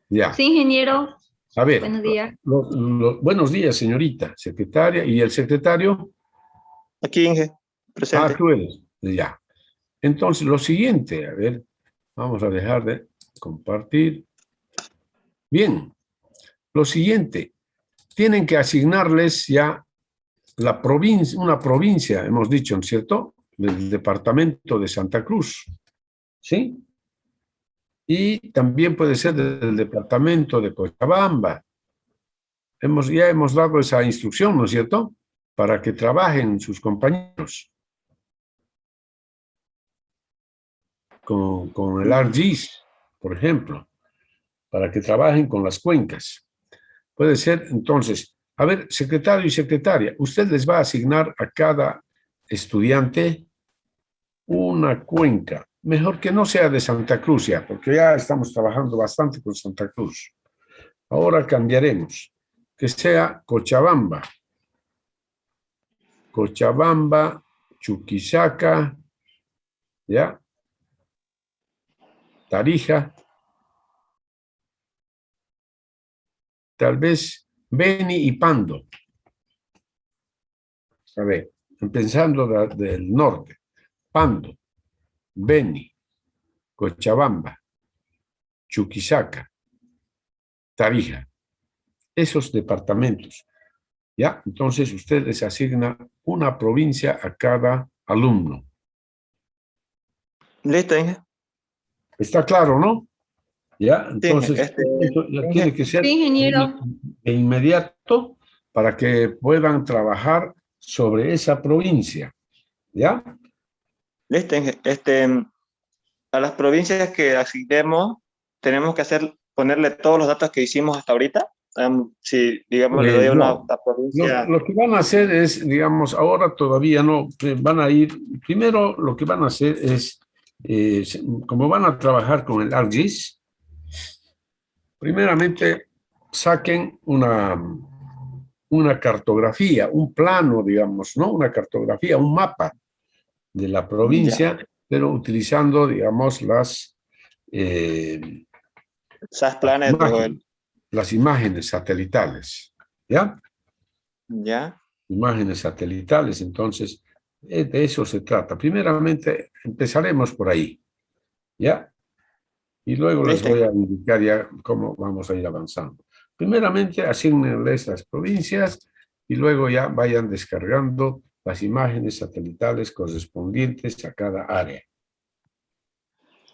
Speaker 1: Ya.
Speaker 4: Sí, ingeniero.
Speaker 1: A ver.
Speaker 4: Buenos días.
Speaker 1: Buenos días, señorita, secretaria. ¿Y el secretario?
Speaker 2: Aquí, Inge. Presente.
Speaker 1: Tú eres. Ya. Entonces, lo siguiente, a ver, vamos a dejar de compartir. Bien. Lo siguiente, tienen que asignarles ya una provincia, hemos dicho, ¿no es cierto? Del departamento de Santa Cruz. ¿Sí? Y también puede ser del departamento de Cochabamba. Ya hemos dado esa instrucción, ¿no es cierto? Para que trabajen sus compañeros con el ArcGIS, por ejemplo, para que trabajen con las cuencas. Puede ser, entonces, A ver, secretario y secretaria, usted les va a asignar a cada estudiante una cuenca. Mejor que no sea de Santa Cruz ya, porque ya estamos trabajando bastante con Santa Cruz. Ahora cambiaremos. Que sea Cochabamba. Cochabamba, Chuquisaca, ¿ya? Tarija. Tal vez Beni y Pando. A ver, empezando del norte. Pando, Beni, Cochabamba, Chuquisaca, Tarija. Esos departamentos. ¿Ya? Entonces usted les asigna una provincia a cada alumno.
Speaker 2: Listo, Inge.
Speaker 1: ¿Está claro, no? ¿Ya?
Speaker 2: Sí,
Speaker 1: Entonces, esto ya tiene que ser
Speaker 4: Sí, ingeniero.
Speaker 1: de inmediato para que puedan trabajar sobre esa provincia. ¿Ya?
Speaker 2: listo, Inge. A las provincias que asignemos, tenemos que ponerle todos los datos que hicimos hasta ahorita. Si, digamos, le doy una
Speaker 1: No.
Speaker 2: provincia.
Speaker 1: Lo que van a hacer es, digamos, ahora todavía no, van a ir, primero lo que van a hacer es, como van a trabajar con el ArcGIS, primeramente saquen una cartografía, un plano, digamos, ¿no? Una cartografía, un mapa de la provincia, pero utilizando, digamos,
Speaker 2: Esas planes,
Speaker 1: las imágenes satelitales, ¿ya?
Speaker 2: ya.
Speaker 1: Imágenes satelitales, entonces, de eso se trata. Primeramente, empezaremos por ahí, ¿ya? Y luego les
Speaker 2: Listo.
Speaker 1: voy a indicar ya cómo vamos a ir avanzando. Primeramente, asignenles las provincias y luego ya vayan descargando las imágenes satelitales correspondientes a cada área.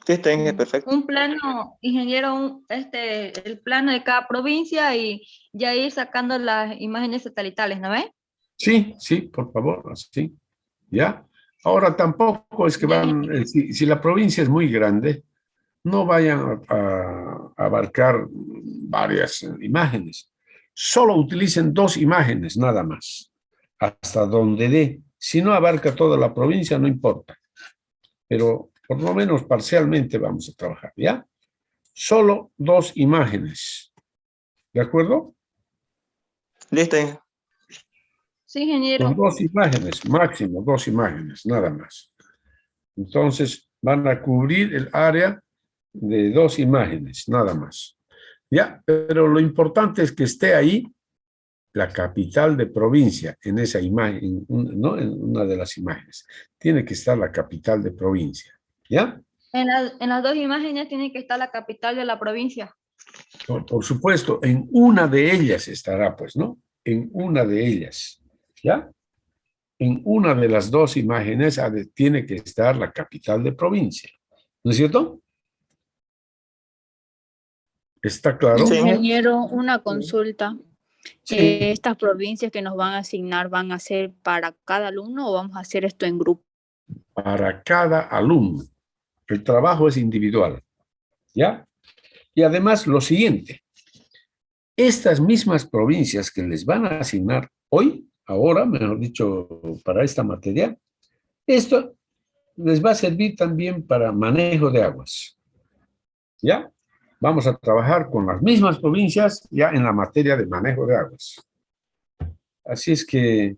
Speaker 2: Listo, Inge, perfecto.
Speaker 4: Un plano, ingeniero, el plano de cada provincia y ya ir sacando las imágenes satelitales, ¿no ve?
Speaker 1: Sí, sí, por favor, así. ¿Ya? Ahora tampoco es que van, si la provincia es muy grande, no vayan a abarcar varias imágenes. Solo utilicen 2 imágenes, nada más. Hasta donde dé. Si no abarca toda la provincia, no importa. Pero por lo menos parcialmente vamos a trabajar, ¿ya? Solo 2 imágenes. ¿De acuerdo?
Speaker 2: Listo, Inge.
Speaker 4: Sí, ingeniero.
Speaker 1: Con 2 imágenes, máximo 2 imágenes, nada más. Entonces van a cubrir el área de 2 imágenes, nada más. Ya, pero lo importante es que esté ahí la capital de provincia en esa imagen, ¿no? En una de las imágenes. Tiene que estar la capital de provincia, ¿ya?
Speaker 4: En las 2 imágenes tiene que estar la capital de la provincia.
Speaker 1: Por supuesto, en una de ellas estará, pues, ¿no? En una de ellas, ¿ya? En una de las 2 imágenes tiene que estar la capital de provincia, ¿no es cierto? ¿Está claro?
Speaker 2: Sí.
Speaker 8: Ingeniero, una consulta.
Speaker 1: Sí.
Speaker 8: ¿Estas provincias que nos van a asignar van a ser para cada alumno o vamos a hacer esto en grupo?
Speaker 1: Para cada alumno. El trabajo es individual, ¿ya? Y además lo siguiente, estas mismas provincias que les van a asignar hoy, ahora, mejor dicho, para esta materia, esto les va a servir también para manejo de aguas, ¿ya? Vamos a trabajar con las mismas provincias ya en la materia de manejo de aguas. Así es que es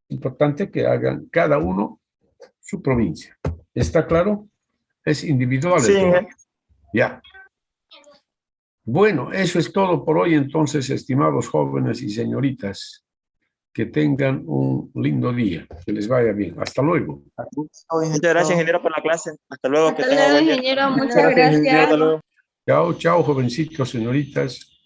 Speaker 1: importante que hagan cada uno su provincia. ¿Está claro? Es individual.
Speaker 2: Sí,
Speaker 1: el ya. Bueno, eso es todo por hoy entonces, estimados jóvenes y señoritas. Que tengan un lindo día. Que les vaya bien. Hasta luego.
Speaker 2: Muchas gracias, ingeniero, por la clase. Hasta luego.
Speaker 4: Hasta luego, ingeniero. Muchas
Speaker 2: Ingeniero, hasta
Speaker 4: gracias.
Speaker 2: luego.
Speaker 1: Chao, chao, jovencitos, señoritas.